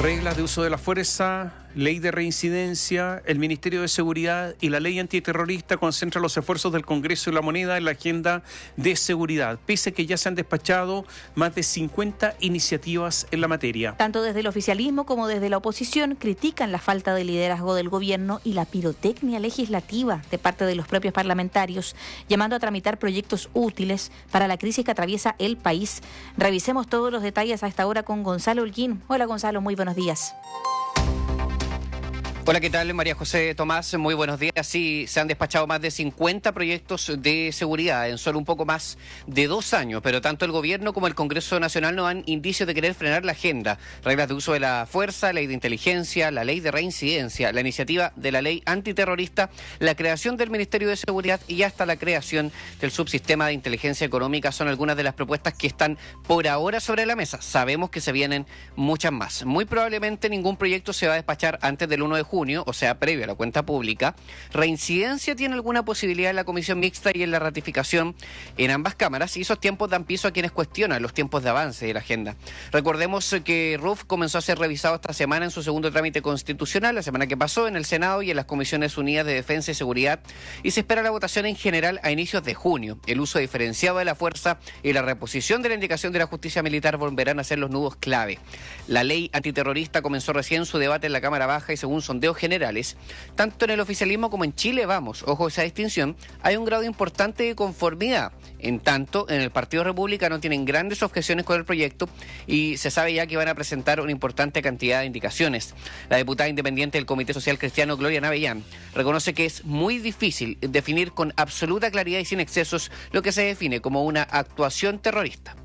Reglas de uso de la fuerza, ley de reincidencia, el Ministerio de Seguridad y la ley antiterrorista concentran los esfuerzos del Congreso y la Moneda en la agenda de seguridad, pese a que ya se han despachado más de 50 iniciativas en la materia. Tanto desde el oficialismo como desde la oposición critican la falta de liderazgo del gobierno y la pirotecnia legislativa de parte de los propios parlamentarios, llamando a tramitar proyectos útiles para la crisis que atraviesa el país. Revisemos todos los detalles a esta hora con Gonzalo Holguín. Hola Gonzalo, muy buenos días. Hola, ¿qué tal? María José Tomás, muy buenos días. Sí, se han despachado más de 50 proyectos de seguridad en solo un poco más de 2 años, pero tanto el gobierno como el Congreso Nacional no dan indicios de querer frenar la agenda. Reglas de uso de la fuerza, ley de inteligencia, la ley de reincidencia, la iniciativa de la ley antiterrorista, la creación del Ministerio de Seguridad y hasta la creación del subsistema de inteligencia económica son algunas de las propuestas que están por ahora sobre la mesa. Sabemos que se vienen muchas más. Muy probablemente ningún proyecto se va a despachar antes del 1 de junio, o sea, previo a la cuenta pública. Reincidencia tiene alguna posibilidad en la comisión mixta y en la ratificación en ambas cámaras, y esos tiempos dan piso a quienes cuestionan los tiempos de avance de la agenda. Recordemos que RUF comenzó a ser revisado esta semana en su segundo trámite constitucional, la semana que pasó en el Senado y en las Comisiones Unidas de Defensa y Seguridad, y se espera la votación en general a inicios de junio. El uso diferenciado de la fuerza y la reposición de la indicación de la justicia militar volverán a ser los nudos clave. La ley antiterrorista comenzó recién su debate en la Cámara Baja y según sondeos generales, tanto en el oficialismo como en Chile Vamos, ojo esa distinción, hay un grado importante de conformidad. En tanto, en el Partido Republicano tienen grandes objeciones con el proyecto y se sabe ya que van a presentar una importante cantidad de indicaciones. La diputada independiente del Comité Social Cristiano, Gloria Navellán, reconoce que es muy difícil definir con absoluta claridad y sin excesos lo que se define como una actuación terrorista.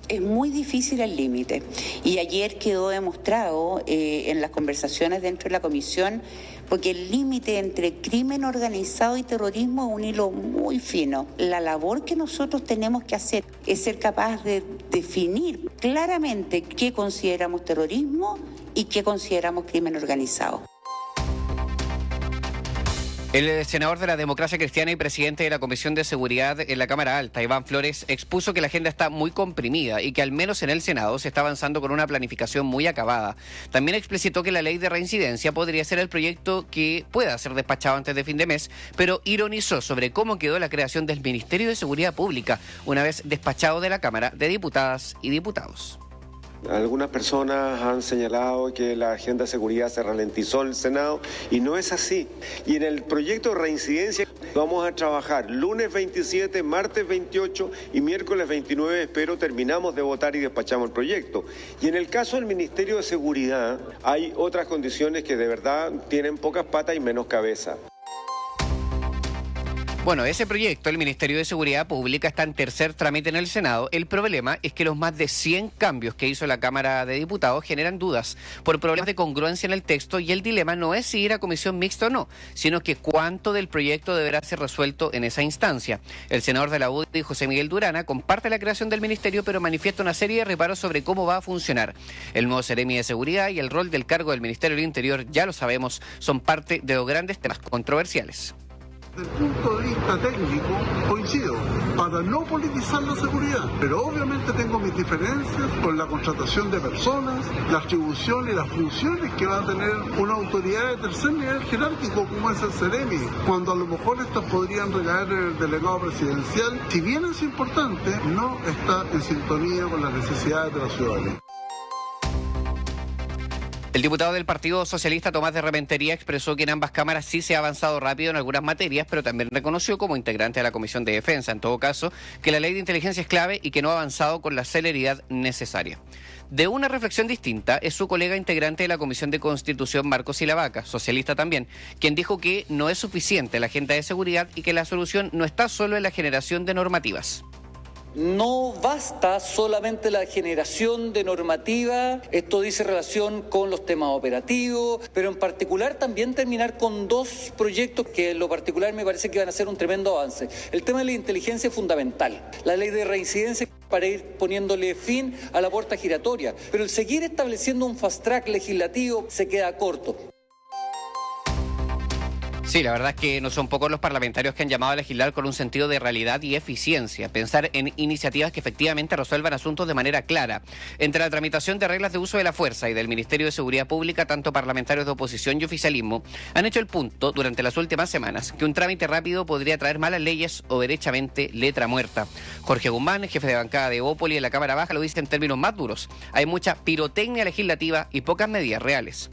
Es muy difícil el límite y ayer quedó demostrado en las conversaciones dentro de la comisión, porque el límite entre crimen organizado y terrorismo es un hilo muy fino. La labor que nosotros tenemos que hacer es ser capaz de definir claramente qué consideramos terrorismo y qué consideramos crimen organizado. El senador de la Democracia Cristiana y presidente de la Comisión de Seguridad en la Cámara Alta, Iván Flores, expuso que la agenda está muy comprimida y que al menos en el Senado se está avanzando con una planificación muy acabada. También explicitó que la ley de reincidencia podría ser el proyecto que pueda ser despachado antes de fin de mes, pero ironizó sobre cómo quedó la creación del Ministerio de Seguridad Pública una vez despachado de la Cámara de Diputadas y Diputados. Algunas personas han señalado que la agenda de seguridad se ralentizó en el Senado y no es así. Y en el proyecto de reincidencia vamos a trabajar lunes 27, martes 28 y miércoles 29, espero, terminamos de votar y despachamos el proyecto. Y en el caso del Ministerio de Seguridad hay otras condiciones que de verdad tienen pocas patas y menos cabeza. Bueno, ese proyecto, el Ministerio de Seguridad Pública, está en tercer trámite en el Senado. El problema es que los más de 100 cambios que hizo la Cámara de Diputados generan dudas por problemas de congruencia en el texto, y el dilema no es si ir a comisión mixta o no, sino que cuánto del proyecto deberá ser resuelto en esa instancia. El senador de la UDI, José Miguel Durana, comparte la creación del ministerio, pero manifiesta una serie de reparos sobre cómo va a funcionar. El nuevo Seremi de Seguridad y el rol del cargo del Ministerio del Interior, ya lo sabemos, son parte de los grandes temas controversiales. Desde el punto de vista técnico, coincido, para no politizar la seguridad, pero obviamente tengo mis diferencias con la contratación de personas, la atribución y las funciones que va a tener una autoridad de tercer nivel jerárquico como es el Seremi, cuando a lo mejor estas podrían recaer en el delegado presidencial. Si bien es importante, no está en sintonía con las necesidades de la ciudadanía. El diputado del Partido Socialista, Tomás de Rementería, expresó que en ambas cámaras sí se ha avanzado rápido en algunas materias, pero también reconoció como integrante de la Comisión de Defensa, en todo caso, que la ley de inteligencia es clave y que no ha avanzado con la celeridad necesaria. De una reflexión distinta es su colega integrante de la Comisión de Constitución, Marcos Silavaca, socialista también, quien dijo que no es suficiente la agenda de seguridad y que la solución no está solo en la generación de normativas. No basta solamente la generación de normativa, esto dice relación con los temas operativos, pero en particular también terminar con 2 proyectos que en lo particular me parece que van a ser un tremendo avance. El tema de la inteligencia es fundamental, la ley de reincidencia para ir poniéndole fin a la puerta giratoria, pero el seguir estableciendo un fast track legislativo se queda corto. Sí, la verdad es que no son pocos los parlamentarios que han llamado a legislar con un sentido de realidad y eficiencia, pensar en iniciativas que efectivamente resuelvan asuntos de manera clara. Entre la tramitación de reglas de uso de la fuerza y del Ministerio de Seguridad Pública, tanto parlamentarios de oposición y oficialismo han hecho el punto durante las últimas semanas que un trámite rápido podría traer malas leyes o derechamente letra muerta. Jorge Guzmán, jefe de bancada de Opoli en la Cámara Baja, lo dice en términos más duros. Hay mucha pirotecnia legislativa y pocas medidas reales.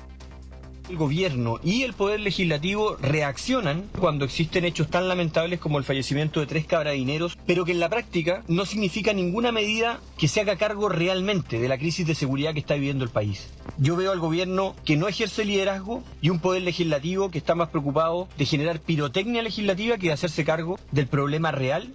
El gobierno y el poder legislativo reaccionan cuando existen hechos tan lamentables como el fallecimiento de 3 carabineros, pero que en la práctica no significa ninguna medida que se haga cargo realmente de la crisis de seguridad que está viviendo el país. Yo veo al gobierno que no ejerce liderazgo y un poder legislativo que está más preocupado de generar pirotecnia legislativa que de hacerse cargo del problema real.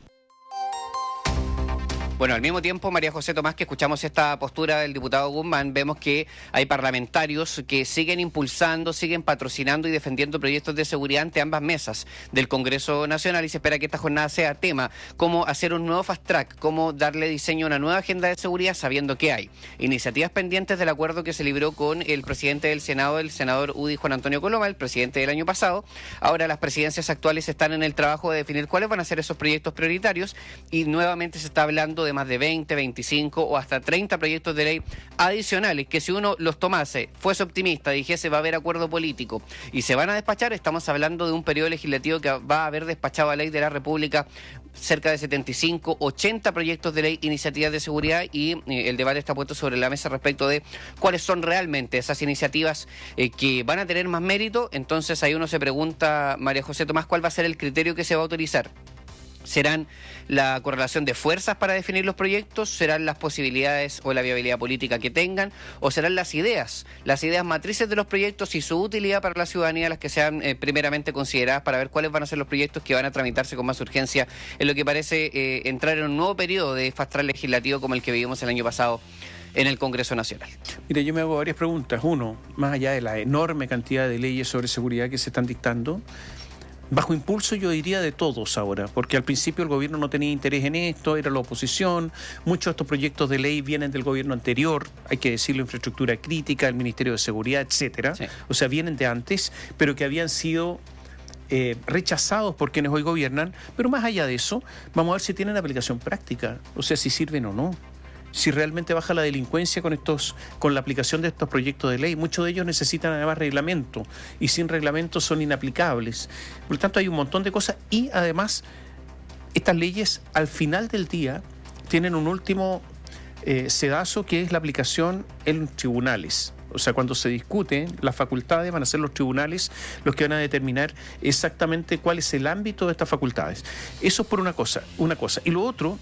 Bueno, al mismo tiempo, María José Tomás, que escuchamos esta postura del diputado Guzmán, vemos que hay parlamentarios que siguen impulsando, siguen patrocinando y defendiendo proyectos de seguridad ante ambas mesas del Congreso Nacional, y se espera que esta jornada sea tema, cómo hacer un nuevo fast track, cómo darle diseño a una nueva agenda de seguridad sabiendo que hay iniciativas pendientes del acuerdo que se libró con el presidente del Senado, el senador UDI Juan Antonio Coloma, el presidente del año pasado. Ahora las presidencias actuales están en el trabajo de definir cuáles van a ser esos proyectos prioritarios, y nuevamente se está hablando de más de 20, 25 o hasta 30 proyectos de ley adicionales que, si uno los tomase, fuese optimista, dijese va a haber acuerdo político y se van a despachar, estamos hablando de un periodo legislativo que va a haber despachado a ley de la República cerca de 75, 80 proyectos de ley, iniciativas de seguridad, y el debate está puesto sobre la mesa respecto de cuáles son realmente esas iniciativas que van a tener más mérito. Entonces ahí uno se pregunta, María José Tomás, ¿cuál va a ser el criterio que se va a autorizar? ¿Serán la correlación de fuerzas para definir los proyectos? ¿Serán las posibilidades o la viabilidad política que tengan? ¿O serán las ideas matrices de los proyectos y su utilidad para la ciudadanía las que sean primeramente consideradas para ver cuáles van a ser los proyectos que van a tramitarse con más urgencia en lo que parece entrar en un nuevo periodo de fast track legislativo como el que vivimos el año pasado en el Congreso Nacional? Mire, yo me hago varias preguntas. Uno, más allá de la enorme cantidad de leyes sobre seguridad que se están dictando, bajo impulso, yo diría, de todos ahora, porque al principio el gobierno no tenía interés en esto, era la oposición, muchos de estos proyectos de ley vienen del gobierno anterior, hay que decirlo, infraestructura crítica, el Ministerio de Seguridad, etcétera, sí. O sea, vienen de antes, pero que habían sido rechazados por quienes hoy gobiernan. Pero más allá de eso, vamos a ver si tienen aplicación práctica, o sea, si sirven o no. Si realmente baja la delincuencia con la aplicación de estos proyectos de ley. Muchos de ellos necesitan además reglamento, y sin reglamento son inaplicables. Por lo tanto, hay un montón de cosas, y además estas leyes al final del día tienen un último sedazo, que es la aplicación en tribunales. O sea, cuando se discuten las facultades, van a ser los tribunales los que van a determinar exactamente cuál es el ámbito de estas facultades. Eso es por una cosa. Y lo otro,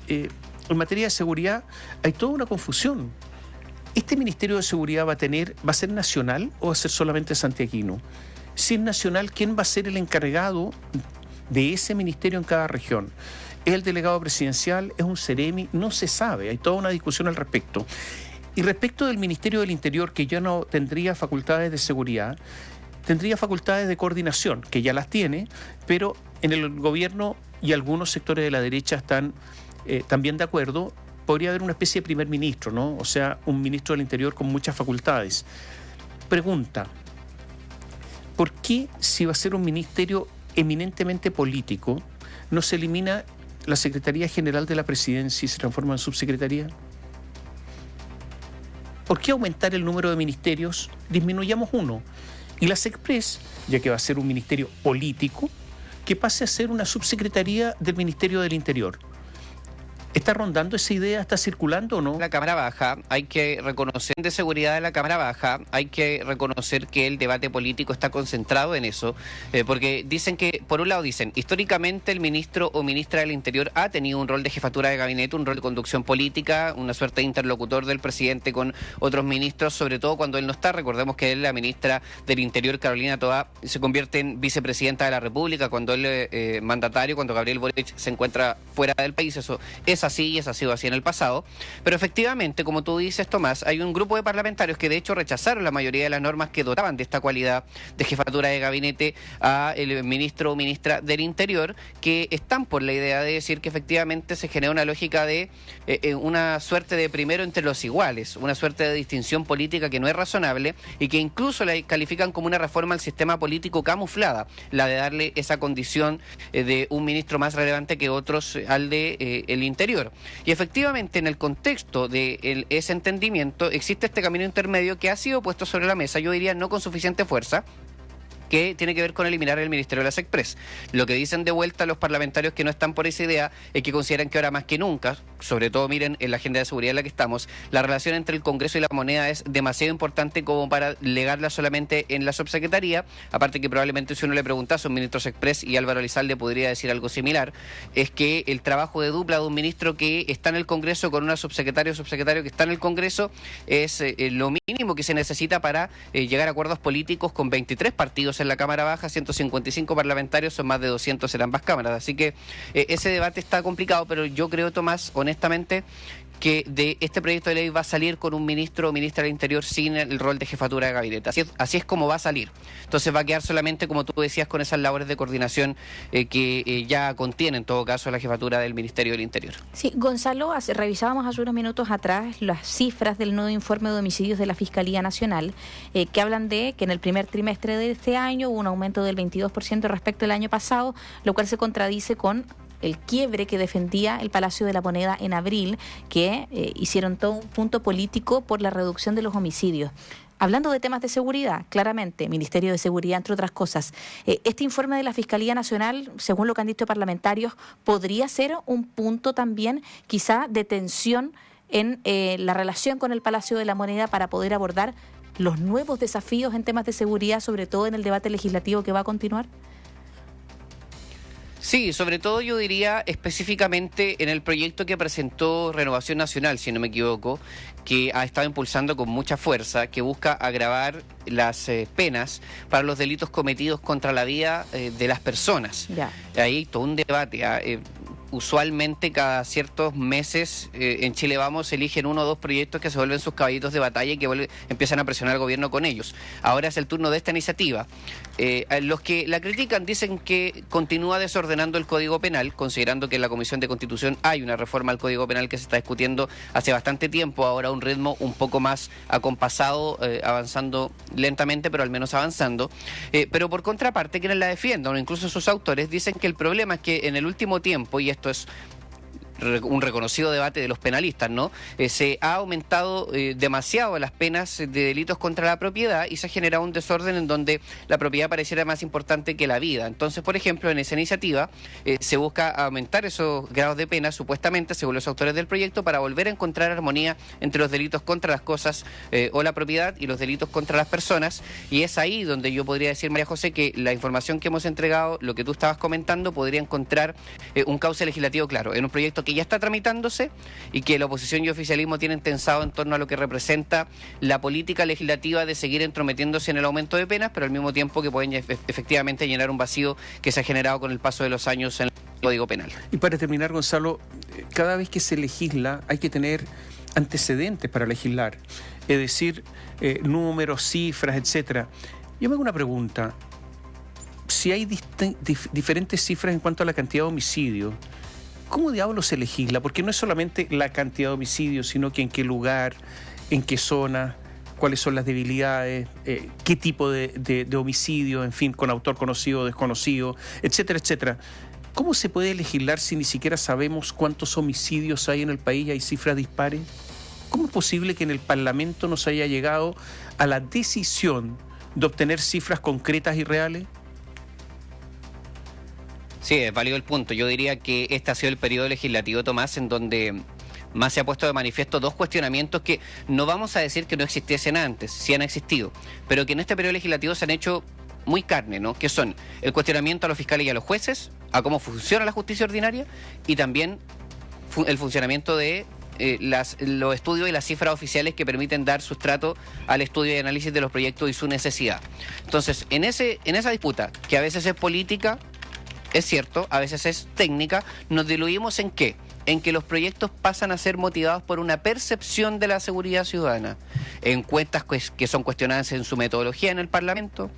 en materia de seguridad hay toda una confusión. ¿Este Ministerio de Seguridad va a ser nacional o va a ser solamente santiaguino? Si es nacional, ¿quién va a ser el encargado de ese ministerio en cada región? ¿Es el delegado presidencial? ¿Es un Ceremi? No se sabe, hay toda una discusión al respecto. Y respecto del Ministerio del Interior, que ya no tendría facultades de seguridad, tendría facultades de coordinación, que ya las tiene, pero en el gobierno y algunos sectores de la derecha están también de acuerdo. Podría haber una especie de primer ministro, ¿no? O sea, un ministro del Interior con muchas facultades. Pregunta, ¿por qué, si va a ser un ministerio eminentemente político, no se elimina la Secretaría General de la Presidencia y se transforma en subsecretaría? ¿Por qué aumentar el número de ministerios? Disminuyamos uno. Y la SECPRES, ya que va a ser un ministerio político, que pase a ser una subsecretaría del Ministerio del Interior. ¿Está rondando esa idea? ¿Está circulando o no? La Cámara Baja, hay que reconocer de seguridad de la Cámara Baja, hay que reconocer que el debate político está concentrado en eso, porque dicen que, por un lado dicen, históricamente el ministro o ministra del Interior ha tenido un rol de jefatura de gabinete, un rol de conducción política, una suerte de interlocutor del presidente con otros ministros, sobre todo cuando él no está. Recordemos que la ministra del Interior, Carolina Toá, se convierte en vicepresidenta de la República cuando él mandatario, cuando Gabriel Boric se encuentra fuera del país. Eso es es así y ha sido así en el pasado, pero efectivamente, como tú dices, Tomás, hay un grupo de parlamentarios que de hecho rechazaron la mayoría de las normas que dotaban de esta cualidad de jefatura de gabinete a el ministro o ministra del Interior, que están por la idea de decir que efectivamente se genera una lógica de una suerte de primero entre los iguales, una suerte de distinción política que no es razonable y que incluso la califican como una reforma al sistema político camuflada, la de darle esa condición de un ministro más relevante que otros al de el Interior. Y efectivamente en el contexto de ese entendimiento existe este camino intermedio que ha sido puesto sobre la mesa, yo diría no con suficiente fuerza, que tiene que ver con eliminar el Ministerio de las Express. Lo que dicen de vuelta los parlamentarios que no están por esa idea es que consideran que ahora más que nunca, sobre todo miren en la agenda de seguridad en la que estamos, la relación entre el Congreso y la moneda es demasiado importante como para legarla solamente en la subsecretaría, aparte que probablemente si uno le preguntase a un ministro Express, y Álvaro Elizalde podría decir algo similar, es que el trabajo de dupla de un ministro que está en el Congreso con una subsecretaria o subsecretario que está en el Congreso es lo mínimo que se necesita para llegar a acuerdos políticos con 23 partidos en la Cámara Baja, 155 parlamentarios, son más de 200 en ambas cámaras. Así que ese debate está complicado, pero yo creo, Tomás, honestamente, que de este proyecto de ley va a salir con un ministro o ministra del Interior sin el rol de jefatura de gabinete. Así es como va a salir. Entonces va a quedar solamente, como tú decías, con esas labores de coordinación que ya contiene, en todo caso, la jefatura del Ministerio del Interior. Sí, Gonzalo, revisábamos hace unos minutos atrás las cifras del nuevo informe de homicidios de la Fiscalía Nacional, que hablan de que en el primer trimestre de este año hubo un aumento del 22% respecto al año pasado, lo cual se contradice con el quiebre que defendía el Palacio de la Moneda en abril, que hicieron todo un punto político por la reducción de los homicidios. Hablando de temas de seguridad, claramente, Ministerio de Seguridad, entre otras cosas, este informe de la Fiscalía Nacional, según lo que han dicho parlamentarios, podría ser un punto también, quizá, de tensión en la relación con el Palacio de la Moneda para poder abordar los nuevos desafíos en temas de seguridad, sobre todo en el debate legislativo que va a continuar. Sí, sobre todo yo diría específicamente en el proyecto que presentó Renovación Nacional, si no me equivoco, que ha estado impulsando con mucha fuerza, que busca agravar las penas para los delitos cometidos contra la vida de las personas. Ya. Hay todo un debate. Usualmente cada ciertos meses en Chile Vamos eligen 1 o 2 proyectos que se vuelven sus caballitos de batalla y que empiezan a presionar al gobierno con ellos. Ahora es el turno de esta iniciativa. Los que la critican dicen que continúa desordenando el Código Penal, considerando que en la Comisión de Constitución hay una reforma al Código Penal que se está discutiendo hace bastante tiempo, ahora a un ritmo un poco más acompasado, avanzando lentamente, pero al menos avanzando. Pero por contraparte, quienes la defiendan, o incluso sus autores, dicen que el problema es que en el último tiempo, y esto es un reconocido debate de los penalistas, ¿no? Se ha aumentado demasiado las penas de delitos contra la propiedad y se ha generado un desorden en donde la propiedad pareciera más importante que la vida. Entonces, por ejemplo, en esa iniciativa se busca aumentar esos grados de pena, supuestamente, según los autores del proyecto, para volver a encontrar armonía entre los delitos contra las cosas o la propiedad y los delitos contra las personas. Y es ahí donde yo podría decir, María José, que la información que hemos entregado, lo que tú estabas comentando, podría encontrar un cauce legislativo claro, en un proyecto que ya está tramitándose y que la oposición y oficialismo tienen tensado en torno a lo que representa la política legislativa de seguir entrometiéndose en el aumento de penas, pero al mismo tiempo que pueden efectivamente llenar un vacío que se ha generado con el paso de los años en el Código Penal. Y para terminar, Gonzalo, cada vez que se legisla hay que tener antecedentes para legislar, es decir, números, cifras, etcétera. Yo me hago una pregunta. Si hay diferentes cifras en cuanto a la cantidad de homicidios, ¿cómo diablos se legisla? Porque no es solamente la cantidad de homicidios, sino que en qué lugar, en qué zona, cuáles son las debilidades, qué tipo de homicidio, en fin, con autor conocido o desconocido, etcétera, etcétera. ¿Cómo se puede legislar si ni siquiera sabemos cuántos homicidios hay en el país y hay cifras dispares? ¿Cómo es posible que en el Parlamento no se haya llegado a la decisión de obtener cifras concretas y reales? Sí, es válido el punto. Yo diría que este ha sido el periodo legislativo, Tomás, en donde más se ha puesto de manifiesto 2 cuestionamientos que no vamos a decir que no existiesen antes, sí han existido, pero que en este periodo legislativo se han hecho muy carne, ¿no? Que son el cuestionamiento a los fiscales y a los jueces, a cómo funciona la justicia ordinaria y también el funcionamiento de los estudios y las cifras oficiales que permiten dar sustrato al estudio y análisis de los proyectos y su necesidad. Entonces, en esa disputa, que a veces es política, es cierto, a veces es técnica, nos diluimos en qué. en que los proyectos pasan a ser motivados por una percepción de la seguridad ciudadana. Encuestas que son cuestionadas en su metodología en el Parlamento,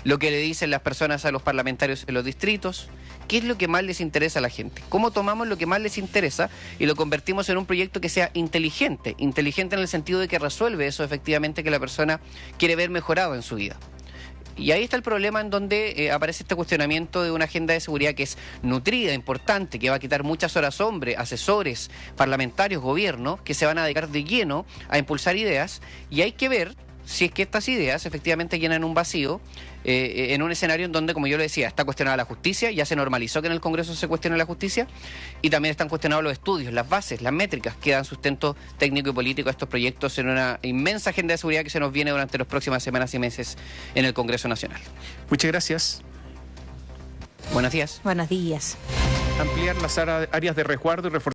lo que le dicen las personas a los parlamentarios en los distritos, qué es lo que más les interesa a la gente, cómo tomamos lo que más les interesa y lo convertimos en un proyecto que sea inteligente en el sentido de que resuelve eso efectivamente que la persona quiere ver mejorado en su vida. Y ahí está el problema en donde aparece este cuestionamiento de una agenda de seguridad que es nutrida, importante, que va a quitar muchas horas hombre, asesores, parlamentarios, gobierno, que se van a dedicar de lleno a impulsar ideas, y hay que ver si es que estas ideas efectivamente llenan un vacío en un escenario en donde, como yo le decía, está cuestionada la justicia, ya se normalizó que en el Congreso se cuestione la justicia, y también están cuestionados los estudios, las bases, las métricas que dan sustento técnico y político a estos proyectos en una inmensa agenda de seguridad que se nos viene durante las próximas semanas y meses en el Congreso Nacional. Muchas gracias. Buenos días. Buenos días. Ampliar las áreas de resguardo y reforzar